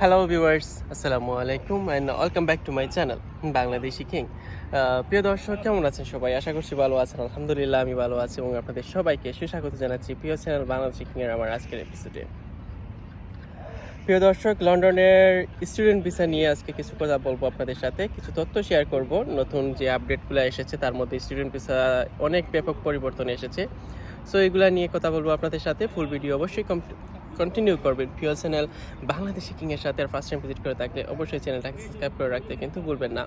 Hello viewers, আসসালামু আলাইকুম and welcome back to my channel Bangladeshi king. প্রিয় দর্শক, কেমন আছেন সবাই? আশা করছি ভালো আছেন। আলহামদুলিল্লাহ আমি ভালো আছি এবং আপনাদের সবাইকে সুস্বাগত জানাচ্ছি প্রিয় চ্যানেল বাংলাদেশি কিংয়ের আমার আজকের এপিসোডে। প্রিয় দর্শক, লন্ডনের স্টুডেন্ট ভিসা নিয়ে আজকে কিছু কথা বলবো আপনাদের সাথে, কিছু তথ্য শেয়ার করব। নতুন যে আপডেটগুলো এসেছে তার মধ্যে স্টুডেন্ট ভিসা অনেক ব্যাপক পরিবর্তন এসেছে। সো এগুলো নিয়ে কথা বলবো আপনাদের সাথে। ফুল ভিডিও অবশ্যই কন্টিনিউ করবেন প্রিয় চ্যানেল বাংলাদেশি কিংয়ের সাথে। আর ফার্স্ট টাইম ভিজিট করে থাকলে অবশ্যই চ্যানেলটাকে সাবস্ক্রাইব করে রাখতে কিন্তু ভুলবেন না।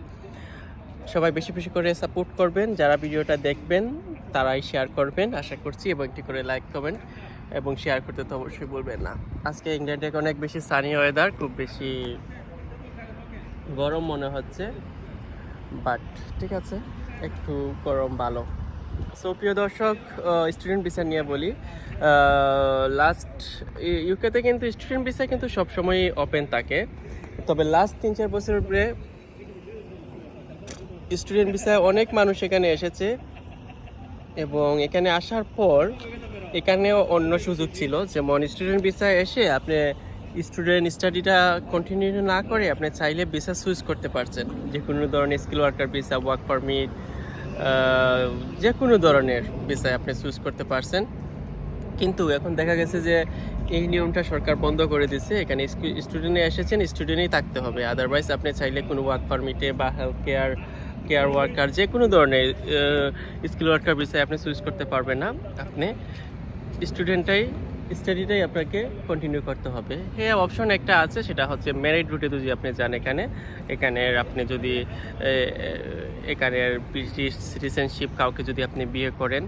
সবাই বেশি বেশি করে সাপোর্ট করবেন, যারা ভিডিওটা দেখবেন তারাই শেয়ার করবেন আশা করছি, এবং একটি করে লাইক কমেন্ট এবং শেয়ার করতে তো অবশ্যই বলবেন না। আজকে ইংল্যান্ডে অনেক বেশি সানি ওয়েদার, খুব বেশি গরম মনে হচ্ছে, বাট ঠিক আছে, একটু গরম ভালো। সো প্রিয় দর্শক, স্টুডেন্ট ভিসা নিয়ে বলি। লাস্ট ইউকেতে কিন্তু স্টুডেন্ট ভিসা কিন্তু সবসময়ই ওপেন থাকে, তবে লাস্ট 3-4 বছর পরে স্টুডেন্ট ভিসায় অনেক মানুষ এখানে এসেছে, এবং এখানে আসার পর এখানেও অন্য সুযোগ ছিল। যেমন স্টুডেন্ট ভিসায় এসে আপনি স্টুডেন্ট স্টাডিটা কন্টিনিউ না করে আপনি চাইলে ভিসা সুইচ করতে পারছেন, যে কোনো ধরনের skill worker visa, work permit, যে কোনো ধরনের ভিসায় আপনি সুইচ করতে পারছেন। কিন্তু এখন দেখা গেছে যে এই নিয়মটা সরকার বন্ধ করে দিয়েছে। এখানে স্টুডেন্টে এসেছেন, স্টুডেন্টই থাকতে হবে, আদারওয়াইজ আপনি চাইলে কোনো ওয়ার্ক পারমিটে বা হেলথ কেয়ার ওয়ার্কার, যে কোনো ধরনের স্কিল ওয়ার্কার বিষয়ে আপনি সুইচ করতে পারবেন না। আপনি স্টাডিটাই আপনাকে কন্টিনিউ করতে হবে। হ্যাঁ, অপশন একটা আছে, সেটা হচ্ছে মেরিট রুটে যদি আপনি যান। এখানে আপনি যদি এখানের ব্রিটিশ সিটিজেনশিপ কাউকে যদি আপনি বিয়ে করেন,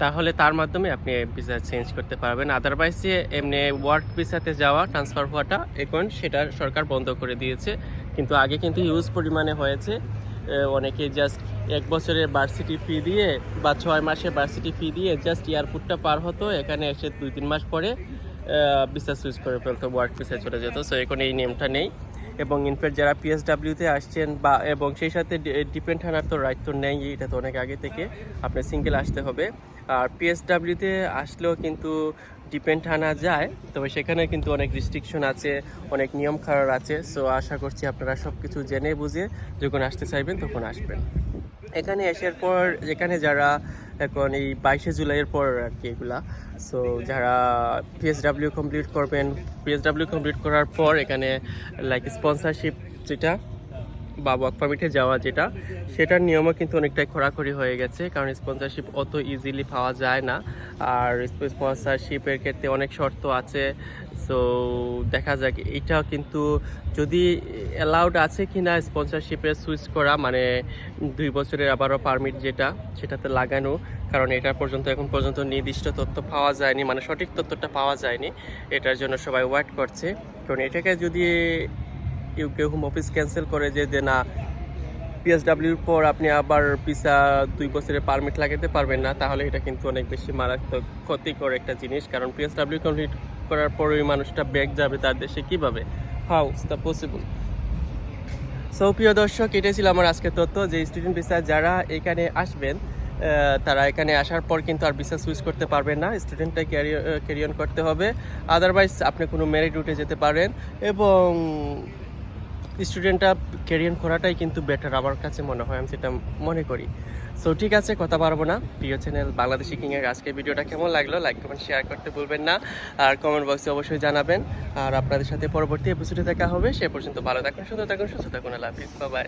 তাহলে তার মাধ্যমে আপনি ভিসা চেঞ্জ করতে পারবেন। আদারওয়াইজ এমনি ওয়ার্ক ভিসাতে যাওয়া, ট্রান্সফার হওয়াটা এখন সেটা সরকার বন্ধ করে দিয়েছে। কিন্তু আগে কিন্তু হিউজ পরিমাণে হয়েছে। অনেকে জাস্ট 1 বছরের ভার্সিটি ফি দিয়ে বা 6 মাসের ভার্সিটি ফি দিয়ে জাস্ট এয়ারপোর্টটা পার হতো, এখানে এসে 2-3 মাস পরে ভিসা সুইচ করে ফেলতো, ওয়ার্ক ভিসায় চলে যেত। সো এখন এই নিয়মটা নেই। এবং ইনফ্যাক্ট যারা পিএসডাব্লিউতে আসছেন বা এবং সেই সাথে ডিপেন্ড আনার তো রাইট তো নেই, এটা তো অনেক আগে থেকে আপনি সিঙ্গেল আসতে হবে। আর পিএসডাব্লিউতে আসলেও কিন্তু ডিপেন্ড আনা যায়, তবে সেখানে কিন্তু অনেক রিস্ট্রিকশন আছে, অনেক নিয়ম খারাপ আছে। সো আশা করছি আপনারা সব কিছু জেনে বুঝে যখন আসতে চাইবেন তখন আসবেন। এখানে আসার পর যারা এখন এই 22শে জুলাইয়ের পর আর কি এগুলা, সো যারা পিএসডাব্লিউ কমপ্লিট করবেন, পিএসডাব্লিউ কমপ্লিট করার পর এখানে লাইক স্পন্সরশিপ যেটা বা ওয়ার্ক পারমিটে যাওয়া যেটা, সেটার নিয়মও কিন্তু অনেকটাই খোরাখুরি হয়ে গেছে, কারণ স্পন্সরশিপ অত ইজিলি পাওয়া যায় না। আর স্পন্সরশিপের ক্ষেত্রে অনেক শর্ত আছে। সো দেখা যাক এটাও কিন্তু যদি অ্যালাউড আছে কি না স্পন্সরশিপে সুইচ করা, মানে 2 বছরের আবারও পারমিট যেটা সেটাতে লাগানো, কারণ এটা এখন পর্যন্ত নির্দিষ্ট তথ্য পাওয়া যায়নি, মানে সঠিক তথ্যটা পাওয়া যায়নি। এটার জন্য সবাই ওয়েট করছে, কারণ এটাকে যদি ইউকে হোম অফিস ক্যান্সেল করে যে না পিএসডাব্লিউর পর আপনি আবার ভিসা 2 বছরের পারমিট লাগাতে পারবেন না, তাহলে এটা কিন্তু অনেক বেশি মারাত্মক ক্ষতিকর একটা জিনিস। কারণ পিএসডাব্লিউ কমপ্লিট করার পর ওই মানুষটা ব্যাক যাবে তার দেশে কীভাবে? How is the possible? So প্রিয় দর্শক, এটাই ছিল আমার আজকের তথ্য, যে স্টুডেন্ট ভিসা যারা এখানে আসবেন তারা এখানে আসার পর কিন্তু আর ভিসা সুইচ করতে পারবেন না, স্টুডেন্টটাই ক্যারি অন করতে হবে। আদারওয়াইজ আপনি কোনো মেরিট রুটে যেতে পারেন, এবং স্টুডেন্টটা ক্যারিয়ার করাটাই কিন্তু বেটার আমার কাছে মনে হয়, আমি সেটা মনে করি। সো ঠিক আছে, কথা পারবো না। প্রিয় চ্যানেল বাংলাদেশি কিংয়ের আজকের ভিডিওটা কেমন লাগলো, লাইক কমেন্ট শেয়ার করতে ভুলবেন না, আর কমেন্ট বক্সে অবশ্যই জানাবেন। আর আপনাদের সাথে পরবর্তী এপিসোডে দেখা হবে। সে পর্যন্ত ভালো থাকুন, সুন্দর থাকুন, সুস্থ থাকুন। আল্লাহ হাফিজ, বাই বাই।